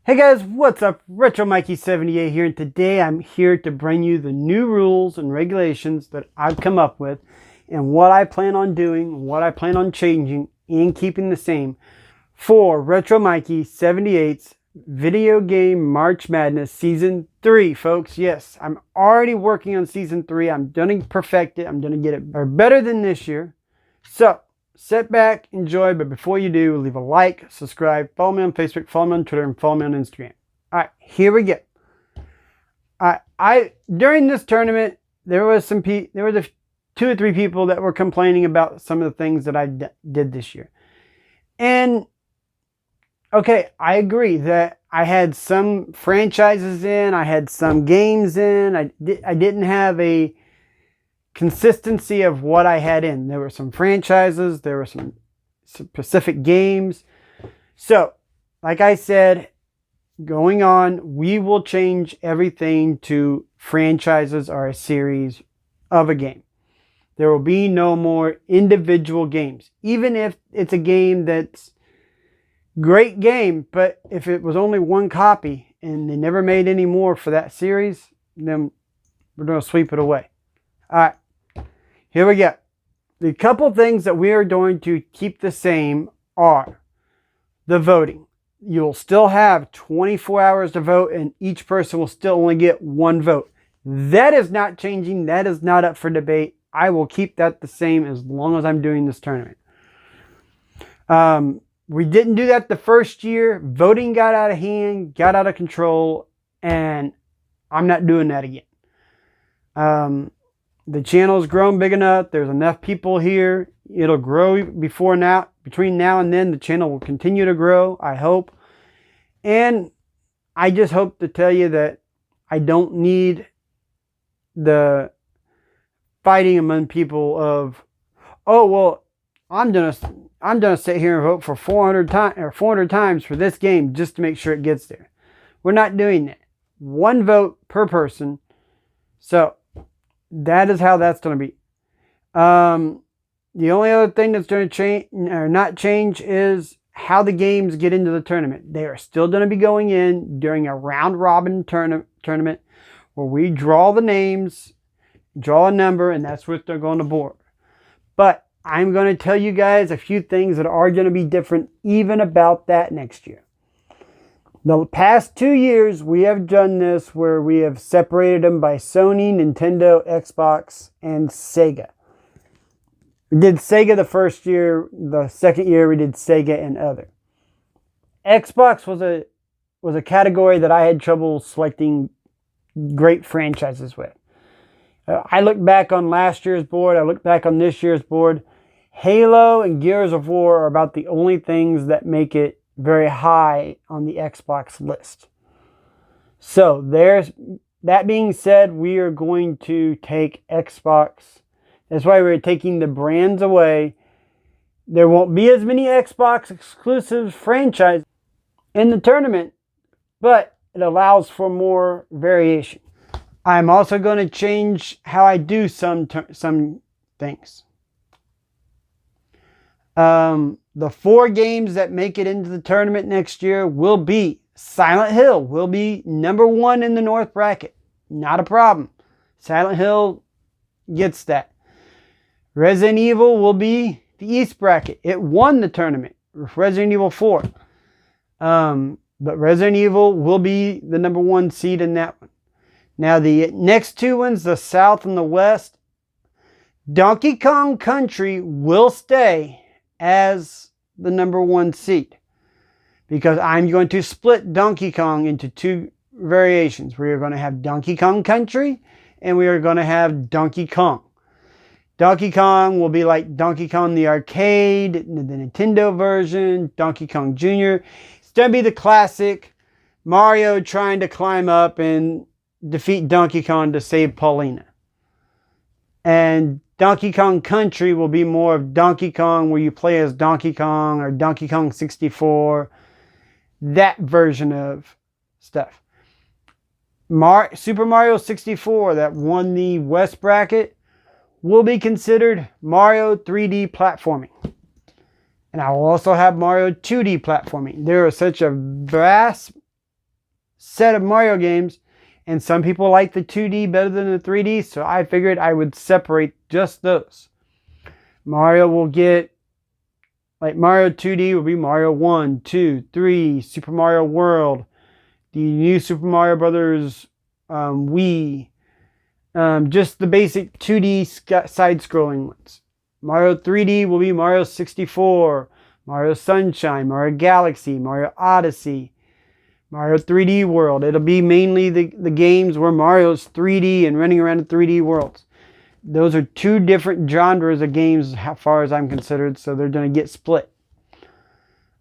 Hey guys, what's up? Retro Mikey 78 here, and today I'm here to bring you the new rules and regulations that I've come up with and what I plan on doing, what I plan on changing and keeping the same for Retro Mikey 78's Video Game March Madness Season 3, folks. Yes, I'm already working on Season 3. I'm going to perfect it. I'm going to get it better than this year. So, sit back, enjoy, but before you do, leave a like, subscribe, follow me on Facebook, follow me on Twitter, and follow me on Instagram. All right, here we go. During this tournament, there were the 2 or 3 people that were complaining about some of the things that I did this year. And okay, I agree that I had some franchises in, I had some games in, I didn't have a consistency of what I had in. There were some franchises, there were some specific games. So, like I said, going on, we will change everything to franchises or a series of a game. There will be no more individual games. Even if it's a game that's great game, but if it was only one copy and they never made any more for that series, then we're going to sweep it away. All right. Here we go. The couple things that we are going to keep the same are the voting. You'll still have 24 hours to vote, and each person will still only get 1 vote. That is not changing. That is not up for debate. I will keep that the same as long as I'm doing this tournament. We didn't do that the first year. Voting got out of hand, got out of control, and I'm not doing that again. The channel has grown big enough. There's enough people here. It'll grow between now and then. The channel will continue to grow, I hope. And I just hope to tell you that I don't need the fighting among people of, oh, well, I'm gonna sit here and vote for 400 times for this game just to make sure it gets there. We're not doing that. 1 vote per person. So that is how that's going to be. The only other thing that's going to change or not change is how the games get into the tournament. They are still going to be going in during a round robin tournament where we draw the names, draw a number, and that's what they're going to board. But I'm going to tell you guys a few things that are going to be different even about that next year. The past 2 years, we have done this where we have separated them by Sony, Nintendo, Xbox, and Sega. We did Sega the first year. The second year, we did Sega and other. Xbox was a category that I had trouble selecting great franchises with. I look back on last year's board. I look back on this year's board. Halo and Gears of War are about the only things that make it very high on the Xbox list. So that being said, we are going to take Xbox. That's why we're taking the brands away. There won't be as many Xbox exclusive franchises in the tournament, but it allows for more variation. I'm also going to change how I do some things. The 4 games that make it into the tournament next year will be Silent Hill will be number 1 in the North bracket. Not a problem. Silent Hill gets that. Resident Evil will be the East bracket. It won the tournament with Resident Evil 4. But Resident Evil will be the number 1 seed in that one. Now the next 2 ones, the South and the West, Donkey Kong Country will stay as the number 1 seed because I'm going to split Donkey Kong into 2 variations. We are going to have Donkey Kong Country and we are going to have Donkey Kong. Donkey Kong will be like Donkey Kong the arcade, the Nintendo version, Donkey Kong Jr. It's going to be the classic Mario trying to climb up and defeat Donkey Kong to save Paulina. And Donkey Kong Country will be more of Donkey Kong where you play as Donkey Kong or Donkey Kong 64. That version of stuff. Super Mario 64 that won the West bracket will be considered Mario 3D platforming. And I will also have Mario 2D platforming. There is such a vast set of Mario games, and some people like the 2D better than the 3D, so I figured I would separate just those. Mario will get, like Mario 2D will be Mario 1, 2, 3, Super Mario World, the new Super Mario Brothers Wii, just the basic 2D side-scrolling ones. Mario 3D will be Mario 64, Mario Sunshine, Mario Galaxy, Mario Odyssey, Mario 3D World. It'll be mainly the games where Mario's 3D and running around in 3D worlds. Those are two different genres of games as far as I'm considered, so they're going to get split.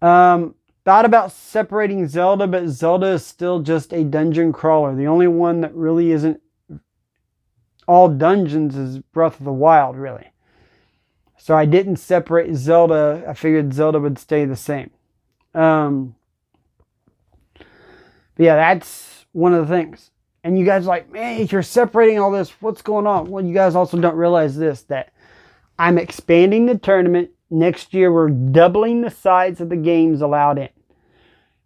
Thought about separating Zelda, but Zelda is still just a dungeon crawler. The only one that really isn't all dungeons is Breath of the Wild, really. So I didn't separate Zelda. I figured Zelda would stay the same. But yeah, that's one of the things. And you guys are like, man, if you're separating all this, what's going on? Well, you guys also don't realize this, that I'm expanding the tournament. Next year, we're doubling the size of the games allowed in.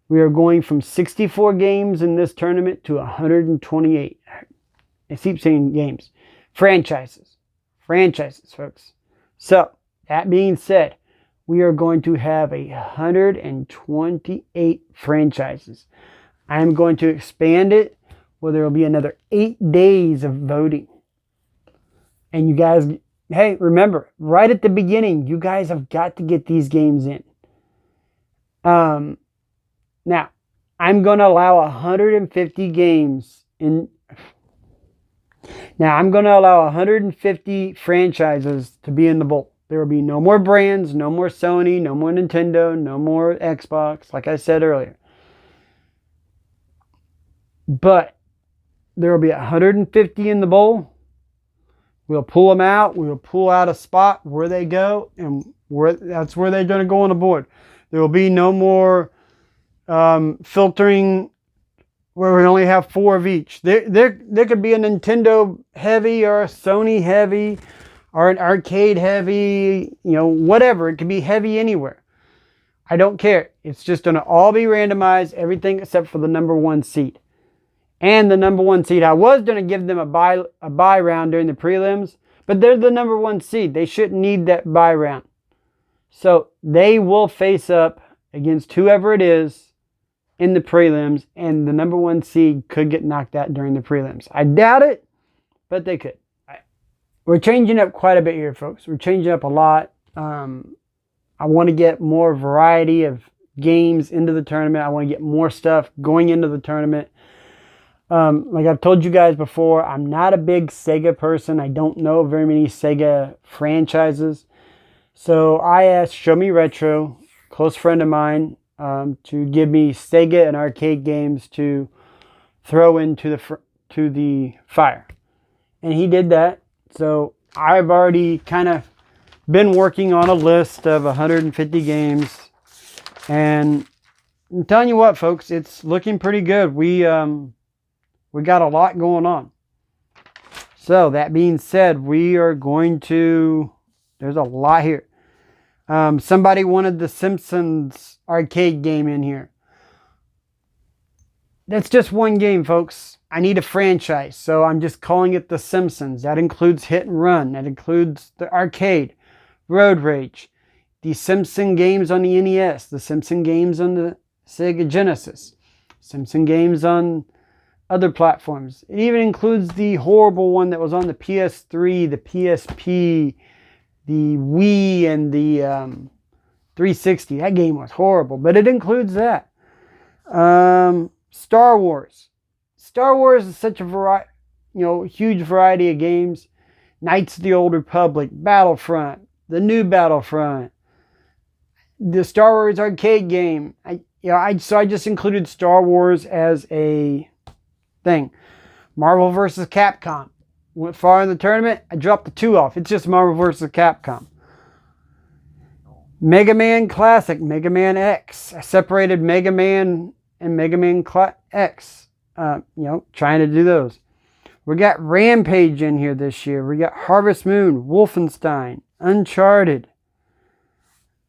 We are going from 64 games in this tournament to 128. I keep saying games. Franchises. Franchises, folks. So, that being said, we are going to have 128 franchises. I'm going to expand it where there will be another 8 days of voting. And you guys, hey, remember, right at the beginning, you guys have got to get these games in. Now, I'm going to allow 150 games in. Now, I'm going to allow 150 franchises to be in the bowl. There will be no more brands, no more Sony, no more Nintendo, no more Xbox, like I said earlier. But there will be 150 in the bowl. We'll pull them out. We'll pull out a spot where they go, and that's where they're going to go on the board. There will be no more filtering where we only have 4 of each. There could be a Nintendo heavy or a Sony heavy or an arcade heavy, whatever. It could be heavy anywhere. I don't care. It's just going to all be randomized, everything except for the number 1 seed. And the number 1 seed, I was going to give them a bye round during the prelims, but they're the number 1 seed. They shouldn't need that bye round. So they will face up against whoever it is in the prelims, and the number 1 seed could get knocked out during the prelims. I doubt it, but they could. We're changing up quite a bit here, folks. We're changing up a lot. I want to get more variety of games into the tournament. I want to get more stuff going into the tournament. Like I've told you guys before, I'm not a big Sega person. I don't know very many Sega franchises. So I asked Show Me Retro, close friend of mine, to give me Sega and arcade games to throw into the fire. And he did that. So I've already kind of been working on a list of 150 games. And I'm telling you what, folks, it's looking pretty good. We got a lot going on. So that being said, we are going to, there's a lot here. Somebody wanted the Simpsons arcade game in here. That's just one game, folks. I need a franchise, so I'm just calling it The Simpsons. That includes Hit and Run. That includes the arcade, Road Rage, the Simpson games on the NES, the Simpson games on the Sega Genesis, Simpson games on other platforms. It even includes the horrible one that was on the PS3, the PSP, the Wii, and the 360. That game was horrible, but it includes that. Star Wars. Star Wars is such a huge variety of games. Knights of the Old Republic, Battlefront, the new Battlefront, the Star Wars arcade game. So I just included Star Wars as a thing. Marvel vs. Capcom. Went far in the tournament. I dropped the 2 off. It's just Marvel vs. Capcom. Mega Man Classic, Mega Man X. I separated Mega Man and Mega Man X. Trying to do those. We got Rampage in here this year. We got Harvest Moon, Wolfenstein, Uncharted,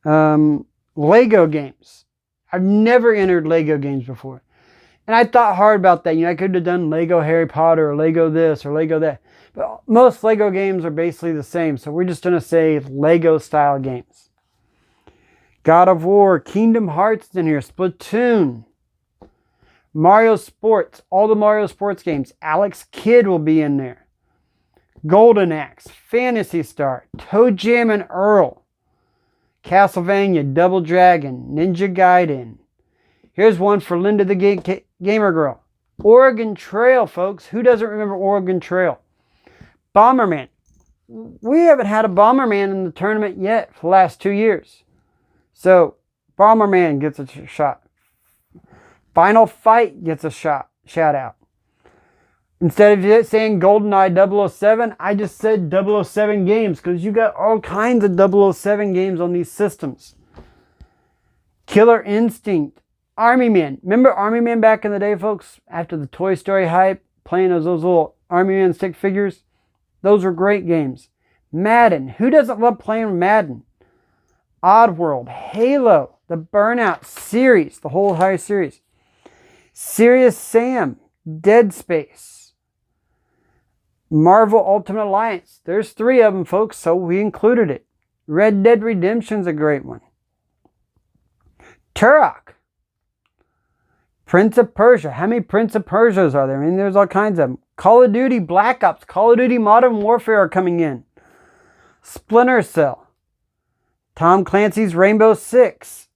Lego games. I've never entered Lego games before. And I thought hard about that. I could have done Lego Harry Potter or Lego this or Lego that. But most Lego games are basically the same. So we're just going to say Lego style games. God of War, Kingdom Hearts in here, Splatoon, Mario Sports, all the Mario Sports games. Alex Kidd will be in there. Golden Axe, Phantasy Star, Toe Jam and Earl, Castlevania, Double Dragon, Ninja Gaiden. Here's one for Linda the Gamer Girl. Oregon Trail, folks. Who doesn't remember Oregon Trail? Bomberman. We haven't had a Bomberman in the tournament yet for the last 2 years. So, Bomberman gets a shot. Final Fight gets a shout out. Instead of saying GoldenEye 007, I just said 007 games because you got all kinds of 007 games on these systems. Killer Instinct, Army Man. Remember Army Man back in the day, folks? After the Toy Story hype, playing those little Army Man stick figures. Those were great games. Madden. Who doesn't love playing Madden? Oddworld, Halo, the Burnout series, the whole entire series. Serious Sam, Dead Space, Marvel Ultimate Alliance. There's 3 of them, folks, so we included it. Red Dead Redemption's a great one. Turok, Prince of Persia. How many Prince of Persias are there? I mean, there's all kinds of them. Call of Duty Black Ops, Call of Duty Modern Warfare are coming in. Splinter Cell, Tom Clancy's Rainbow Six,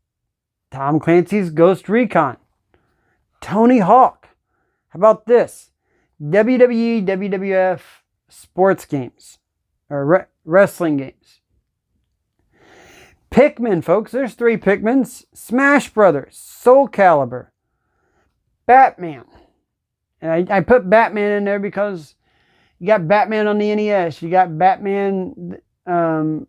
Tom Clancy's Ghost Recon, Tony Hawk. How about this? WWE, WWF sports games, or wrestling games. Pikmin, folks. There's 3 Pikmins. Smash Brothers, Soul Calibur, Batman. And I put Batman in there because you got Batman on the NES. You got Batman, Batman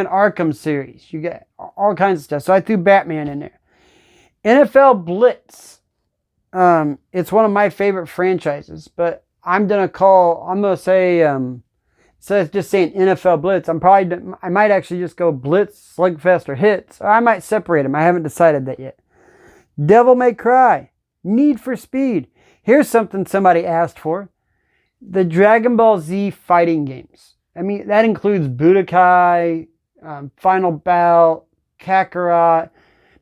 Arkham series. You got all kinds of stuff. So I threw Batman in there. NFL Blitz. It's one of my favorite franchises, but I'm going to say, instead of just saying NFL Blitz, I might actually just go Blitz, Slugfest, or Hits. Or I might separate them. I haven't decided that yet. Devil May Cry, Need for Speed. Here's something somebody asked for. The Dragon Ball Z fighting games. I mean, that includes Budokai, Final Bout, Kakarot,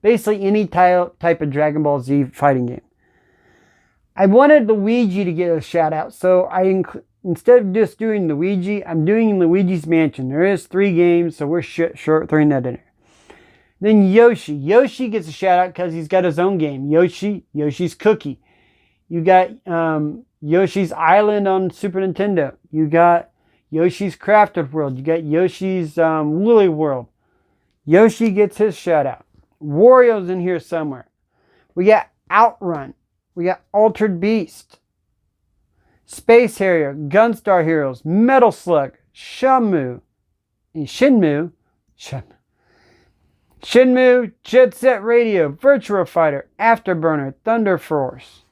basically any type of Dragon Ball Z fighting game. I wanted Luigi to get a shout out, so instead of just doing Luigi, I'm doing Luigi's Mansion. There is 3 games, so we're throwing that in there. Then Yoshi. Yoshi gets a shout out because he's got his own game. Yoshi's Cookie. You got Yoshi's Island on Super Nintendo. You got Yoshi's Crafted World. You got Yoshi's Woolly World. Yoshi gets his shout out. Wario's in here somewhere. We got Outrun. We got Altered Beast, Space Harrier, Gunstar Heroes, Metal Slug, Shenmue, Jet Set Radio, Virtua Fighter, Afterburner, Thunder Force,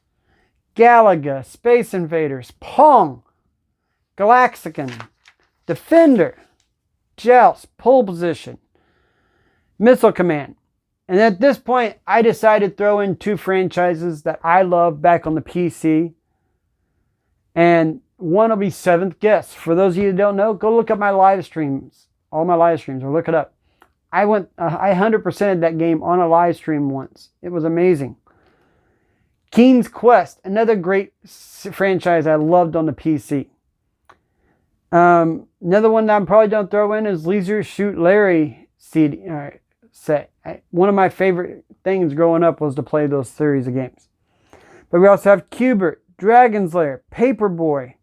Galaga, Space Invaders, Pong, Galaxican, Defender, Joust, Pole Position, Missile Command. And at this point, I decided to throw in 2 franchises that I love back on the PC. And one will be Seventh Guest. For those of you who don't know, go look up my live streams. All my live streams, or look it up. I 100%ed that game on a live stream once. It was amazing. King's Quest, another great franchise I loved on the PC. Another one that I'm probably don't throw in is Leisure Shoot Larry set. One of my favorite things growing up was to play those series of games. But we also have Q*bert, Dragon's Lair, Paperboy.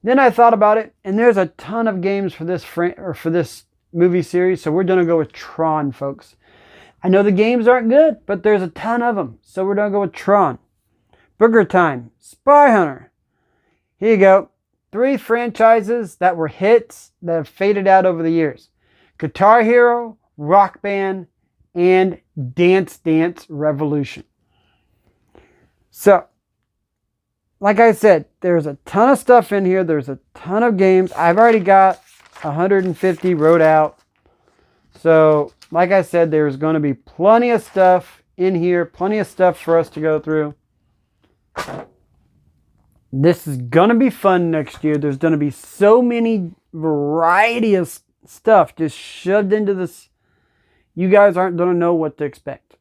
Then I thought about it, and there's a ton of games for this movie series, so we're going to go with Tron, folks. I know the games aren't good, but there's a ton of them, so we're going to go with Tron. Booger Time, Spy Hunter. Here you go. 3 franchises that were hits that have faded out over the years. Guitar Hero, Rock Band, and Dance Dance Revolution. So, like I said, there's a ton of stuff in here. There's a ton of games. I've already got 150 wrote out. So, like I said, there's going to be plenty of stuff in here, plenty of stuff for us to go through. This is going to be fun next year. There's going to be so many variety of stuff just shoved into this. You guys aren't going to know what to expect.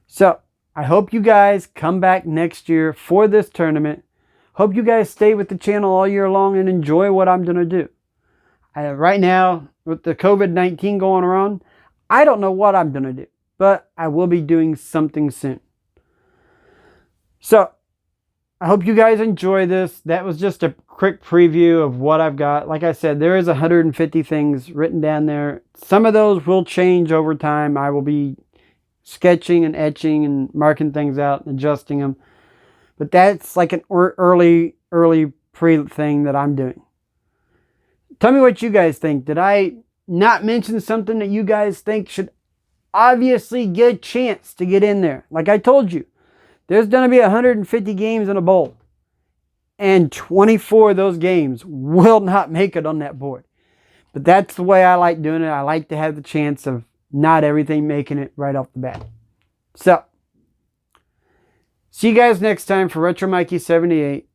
So, I hope you guys come back next year for this tournament. Hope you guys stay with the channel all year long and enjoy what I'm going to do. Right now, with the COVID-19 going around, I don't know what I'm going to do, but I will be doing something soon. So, I hope you guys enjoy this. That was just a quick preview of what I've got. Like I said, there is 150 things written down there. Some of those will change over time. I will be sketching and etching and marking things out and adjusting them. But that's like an early pre thing that I'm doing. Tell me what you guys think. Did I not mention something that you guys think should obviously get a chance to get in there? Like I told you, there's going to be 150 games in a bowl. And 24 of those games will not make it on that board. But that's the way I like doing it. I like to have the chance of not everything making it right off the bat. So, see you guys next time for Retro Mikey 78.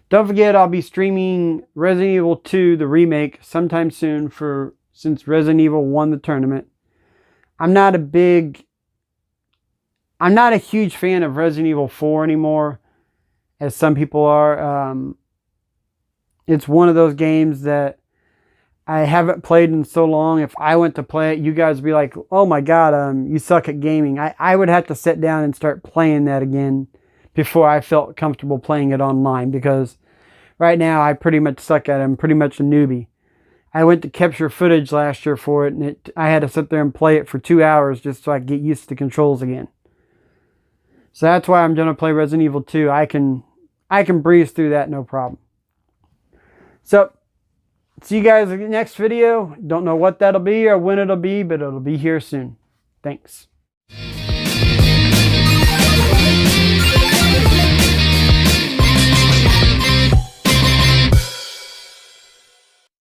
Don't forget, I'll be streaming Resident Evil 2, the remake, sometime soon since Resident Evil won the tournament. I'm not a huge fan of Resident Evil 4 anymore, as some people are. It's one of those games that I haven't played in so long. If I went to play it, you guys would be like, oh my God, you suck at gaming. I would have to sit down and start playing that again before I felt comfortable playing it online, because right now I pretty much suck at it. I'm pretty much a newbie. I went to capture footage last year for it, and I had to sit there and play it for 2 hours just so I could get used to the controls again. So that's why I'm going to play Resident Evil 2. I can breeze through that no problem. So, see you guys in the next video. Don't know what that'll be or when it'll be, but it'll be here soon. Thanks.